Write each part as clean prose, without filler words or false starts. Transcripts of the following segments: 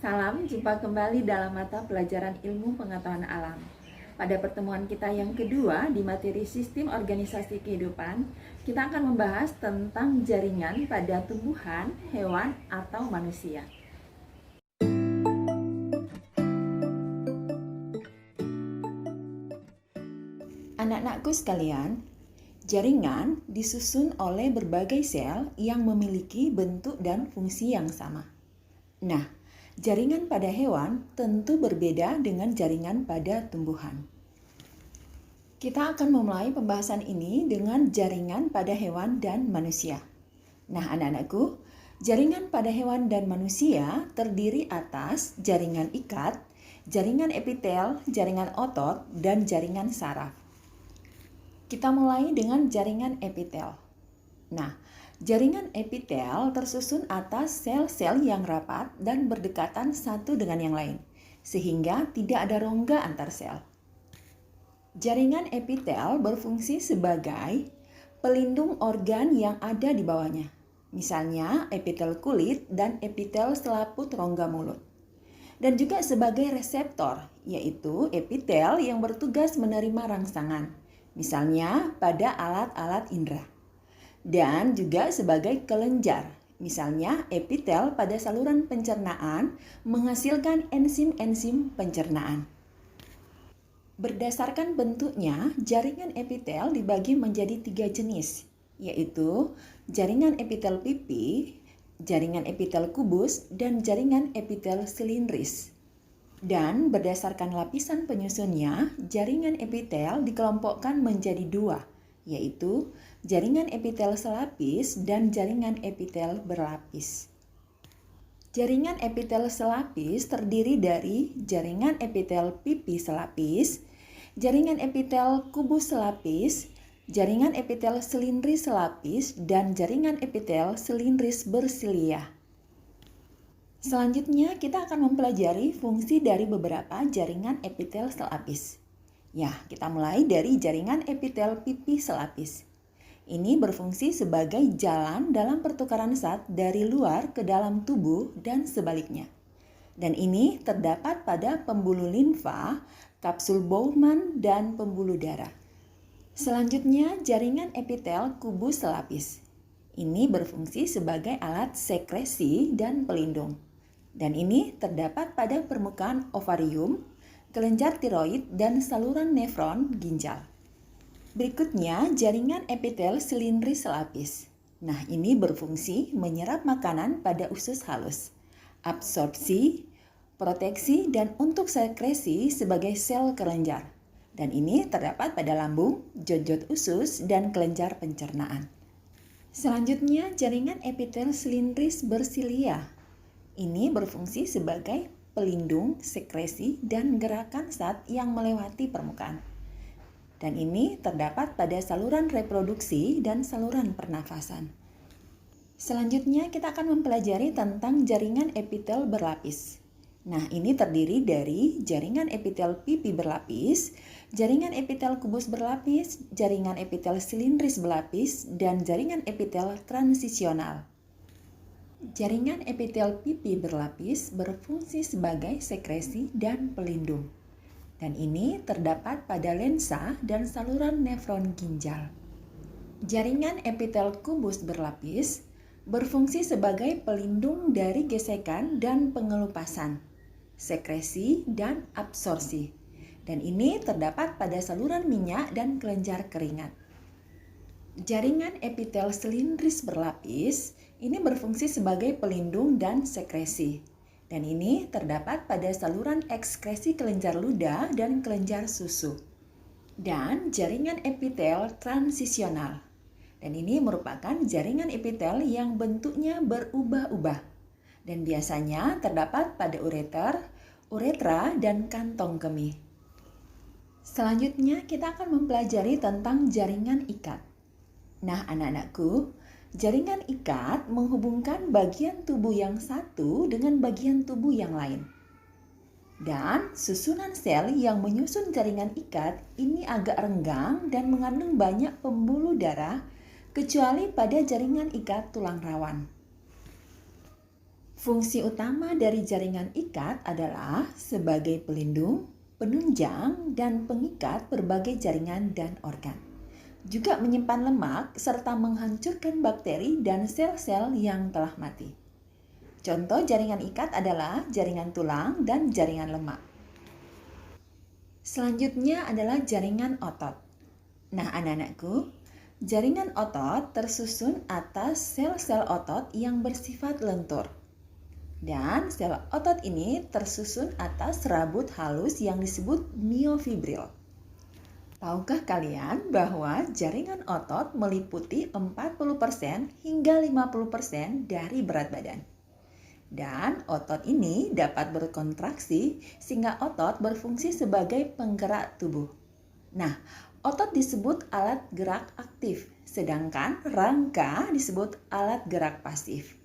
Salam, jumpa kembali dalam mata pelajaran ilmu pengetahuan alam. Pada pertemuan kita yang kedua di materi sistem organisasi kehidupan, kita akan membahas tentang jaringan pada tumbuhan, hewan, atau manusia. Anak-anakku sekalian, jaringan disusun oleh berbagai sel yang memiliki bentuk dan fungsi yang sama. Nah, jaringan pada hewan tentu berbeda dengan jaringan pada tumbuhan. Kita akan memulai pembahasan ini dengan jaringan pada hewan dan manusia. Nah, anak-anakku, jaringan pada hewan dan manusia terdiri atas jaringan ikat, jaringan epitel, jaringan otot, dan jaringan saraf. Kita mulai dengan jaringan epitel. Nah, jaringan epitel tersusun atas sel-sel yang rapat dan berdekatan satu dengan yang lain, sehingga tidak ada rongga antar sel. Jaringan epitel berfungsi sebagai pelindung organ yang ada di bawahnya, misalnya epitel kulit dan epitel selaput rongga mulut. Dan juga sebagai reseptor, yaitu epitel yang bertugas menerima rangsangan, misalnya pada alat-alat indera. Dan juga sebagai kelenjar, misalnya epitel pada saluran pencernaan menghasilkan enzim-enzim pencernaan. Berdasarkan bentuknya, jaringan epitel dibagi menjadi 3 jenis, yaitu jaringan epitel pipi, jaringan epitel kubus, dan jaringan epitel silindris. Dan berdasarkan lapisan penyusunnya, jaringan epitel dikelompokkan menjadi 2, yaitu jaringan epitel selapis dan jaringan epitel berlapis. Jaringan epitel selapis terdiri dari jaringan epitel pipi selapis, jaringan epitel kubus selapis, jaringan epitel silindris selapis, dan jaringan epitel silindris bersilia. Selanjutnya kita akan mempelajari fungsi dari beberapa jaringan epitel selapis. Ya, kita mulai dari jaringan epitel pipi selapis. Ini berfungsi sebagai jalan dalam pertukaran zat dari luar ke dalam tubuh dan sebaliknya. Dan ini terdapat pada pembuluh limfa, kapsul Bowman, dan pembuluh darah. Selanjutnya, jaringan epitel kubus selapis. Ini berfungsi sebagai alat sekresi dan pelindung. Dan ini terdapat pada permukaan ovarium, kelenjar tiroid, dan saluran nefron ginjal. Berikutnya, jaringan epitel silindris selapis. Nah, ini berfungsi menyerap makanan pada usus halus, absorpsi, proteksi, dan untuk sekresi sebagai sel kelenjar. Dan ini terdapat pada lambung, jojot usus, dan kelenjar pencernaan. Selanjutnya, jaringan epitel silindris bersilia. Ini berfungsi sebagai pelindung, sekresi, dan gerakan zat yang melewati permukaan. Dan ini terdapat pada saluran reproduksi dan saluran pernafasan. Selanjutnya kita akan mempelajari tentang jaringan epitel berlapis. Nah, ini terdiri dari jaringan epitel pipi berlapis, jaringan epitel kubus berlapis, jaringan epitel silindris berlapis, dan jaringan epitel transisional. Jaringan epitel pipi berlapis berfungsi sebagai sekresi dan pelindung. Dan ini terdapat pada lensa dan saluran nefron ginjal. Jaringan epitel kubus berlapis berfungsi sebagai pelindung dari gesekan dan pengelupasan, sekresi, dan absorpsi. Dan ini terdapat pada saluran minyak dan kelenjar keringat. Jaringan epitel silindris berlapis ini berfungsi sebagai pelindung dan sekresi. Dan ini terdapat pada saluran ekskresi kelenjar ludah dan kelenjar susu. Dan jaringan epitel transisional. Dan ini merupakan jaringan epitel yang bentuknya berubah-ubah. Dan biasanya terdapat pada ureter, uretra, dan kantong kemih. Selanjutnya kita akan mempelajari tentang jaringan ikat. Nah, anak-anakku, jaringan ikat menghubungkan bagian tubuh yang satu dengan bagian tubuh yang lain. Dan susunan sel yang menyusun jaringan ikat ini agak renggang dan mengandung banyak pembuluh darah, kecuali pada jaringan ikat tulang rawan. Fungsi utama dari jaringan ikat adalah sebagai pelindung, penunjang, dan pengikat berbagai jaringan dan organ. Juga menyimpan lemak serta menghancurkan bakteri dan sel-sel yang telah mati. Contoh jaringan ikat adalah jaringan tulang dan jaringan lemak. Selanjutnya adalah jaringan otot. Nah, anak-anakku, jaringan otot tersusun atas sel-sel otot yang bersifat lentur. Dan sel otot ini tersusun atas serabut halus yang disebut miofibril. Tahukah kalian bahwa jaringan otot meliputi 40% hingga 50% dari berat badan? Dan otot ini dapat berkontraksi sehingga otot berfungsi sebagai penggerak tubuh. Nah, otot disebut alat gerak aktif, sedangkan rangka disebut alat gerak pasif.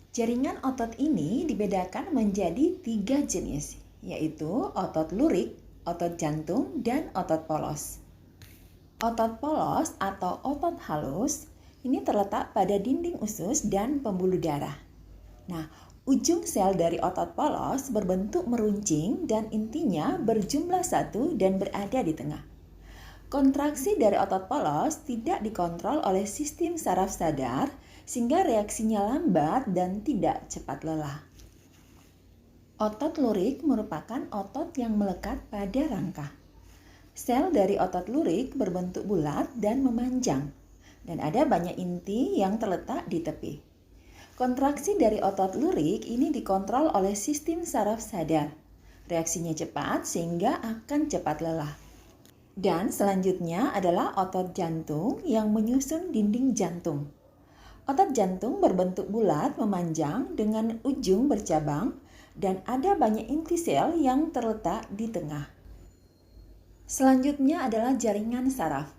Jaringan otot ini dibedakan menjadi 3 jenis, yaitu otot lurik, otot jantung, dan otot polos. Otot polos atau otot halus ini terletak pada dinding usus dan pembuluh darah. Nah, ujung sel dari otot polos berbentuk meruncing dan intinya berjumlah 1 dan berada di tengah. Kontraksi dari otot polos tidak dikontrol oleh sistem saraf sadar sehingga reaksinya lambat dan tidak cepat lelah. Otot lurik merupakan otot yang melekat pada rangka. Sel dari otot lurik berbentuk bulat dan memanjang, dan ada banyak inti yang terletak di tepi. Kontraksi dari otot lurik ini dikontrol oleh sistem saraf sadar. Reaksinya cepat sehingga akan cepat lelah. Dan selanjutnya adalah otot jantung yang menyusun dinding jantung. Otot jantung berbentuk bulat memanjang dengan ujung bercabang dan ada banyak inti sel yang terletak di tengah. Selanjutnya adalah jaringan saraf.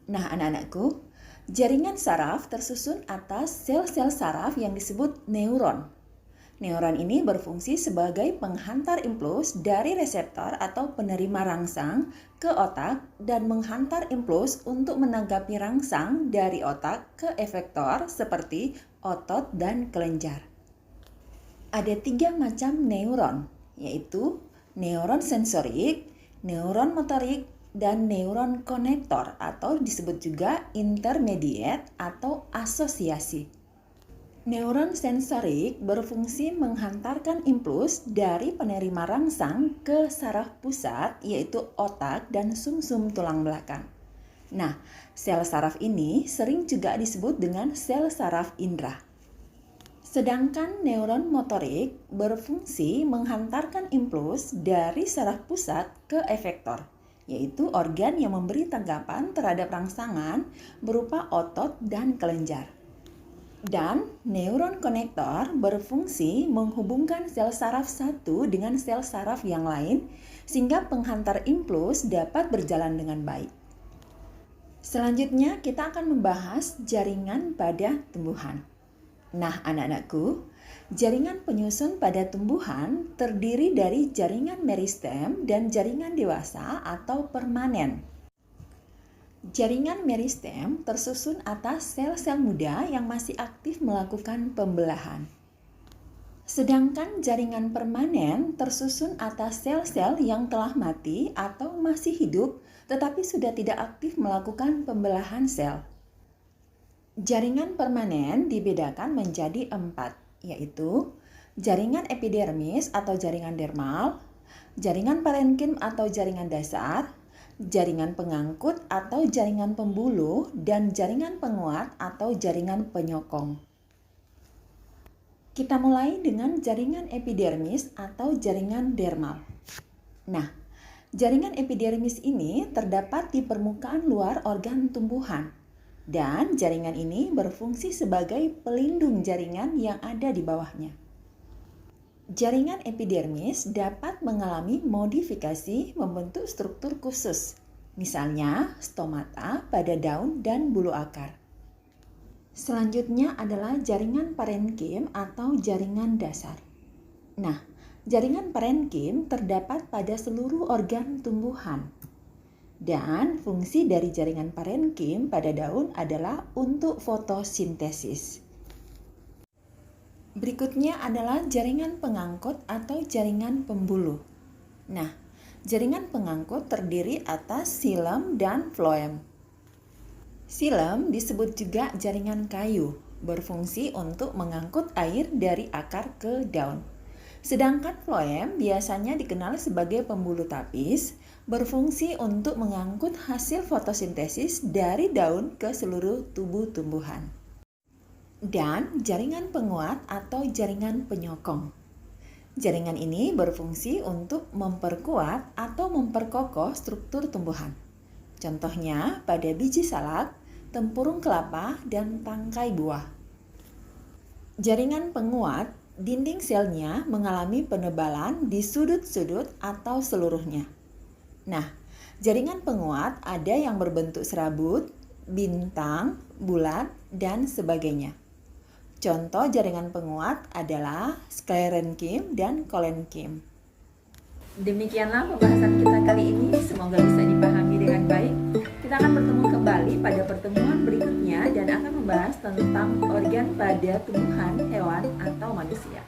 Nah, anak-anakku, jaringan saraf tersusun atas sel-sel saraf yang disebut neuron. Neuron ini berfungsi sebagai penghantar impuls dari reseptor atau penerima rangsang ke otak dan menghantar impuls untuk menanggapi rangsang dari otak ke efektor seperti otot dan kelenjar. Ada 3 macam neuron, yaitu neuron sensorik, neuron motorik, dan neuron konektor atau disebut juga intermediate atau asosiasi. Neuron sensorik berfungsi menghantarkan impuls dari penerima rangsang ke saraf pusat yaitu otak dan sumsum tulang belakang. Nah, sel saraf ini sering juga disebut dengan sel saraf indera. Sedangkan neuron motorik berfungsi menghantarkan impuls dari saraf pusat ke efektor, yaitu organ yang memberi tanggapan terhadap rangsangan berupa otot dan kelenjar. Dan neuron konektor berfungsi menghubungkan sel saraf satu dengan sel saraf yang lain sehingga penghantar impuls dapat berjalan dengan baik. Selanjutnya kita akan membahas jaringan pada tumbuhan. Nah, anak-anakku, jaringan penyusun pada tumbuhan terdiri dari jaringan meristem dan jaringan dewasa atau permanen. Jaringan meristem tersusun atas sel-sel muda yang masih aktif melakukan pembelahan. Sedangkan jaringan permanen tersusun atas sel-sel yang telah mati atau masih hidup tetapi sudah tidak aktif melakukan pembelahan sel. Jaringan permanen dibedakan menjadi 4, yaitu jaringan epidermis atau jaringan dermal, jaringan parenkim atau jaringan dasar, jaringan pengangkut atau jaringan pembuluh, dan jaringan penguat atau jaringan penyokong. Kita mulai dengan jaringan epidermis atau jaringan dermal. Nah, jaringan epidermis ini terdapat di permukaan luar organ tumbuhan. Dan jaringan ini berfungsi sebagai pelindung jaringan yang ada di bawahnya. Jaringan epidermis dapat mengalami modifikasi membentuk struktur khusus, misalnya stomata pada daun dan bulu akar. Selanjutnya adalah jaringan parenkim atau jaringan dasar. Nah, jaringan parenkim terdapat pada seluruh organ tumbuhan. Dan fungsi dari jaringan parenkim pada daun adalah untuk fotosintesis. Berikutnya adalah jaringan pengangkut atau jaringan pembuluh. Nah, jaringan pengangkut terdiri atas xilem dan floem. Xilem disebut juga jaringan kayu, berfungsi untuk mengangkut air dari akar ke daun. Sedangkan floem biasanya dikenal sebagai pembuluh tapis, berfungsi untuk mengangkut hasil fotosintesis dari daun ke seluruh tubuh tumbuhan. Dan jaringan penguat atau jaringan penyokong. Jaringan ini berfungsi untuk memperkuat atau memperkokoh struktur tumbuhan. Contohnya pada biji salak, tempurung kelapa, dan tangkai buah. Jaringan penguat, dinding selnya mengalami penebalan di sudut-sudut atau seluruhnya. Nah, jaringan penguat ada yang berbentuk serabut, bintang, bulat, dan sebagainya. Contoh jaringan penguat adalah sklerenchyme dan kolenchyme. Demikianlah pembahasan kita kali ini, semoga bisa dipahami dengan baik. Kita akan bertemu kembali pada pertemuan berikutnya dan akan membahas tentang organ pada tumbuhan, hewan, atau manusia.